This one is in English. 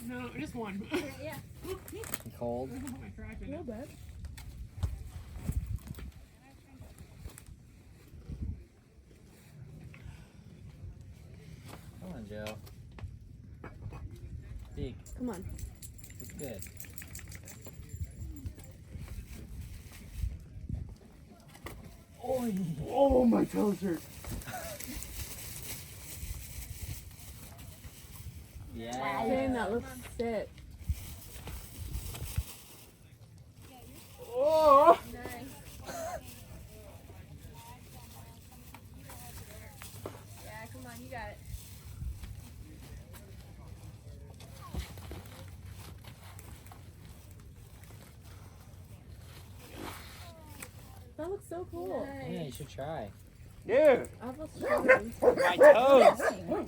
No, just one. Yeah. Cold. I put my trash in it. bit. Come on, Joe. Dig. Come on. It's good. Oh, my toes hurt. Yeah. Dang, that looks sick. Oh! Nice. Yeah, come on, you got it. That looks so cool. Yeah, you should try. Dude, I feel struggling. my toes.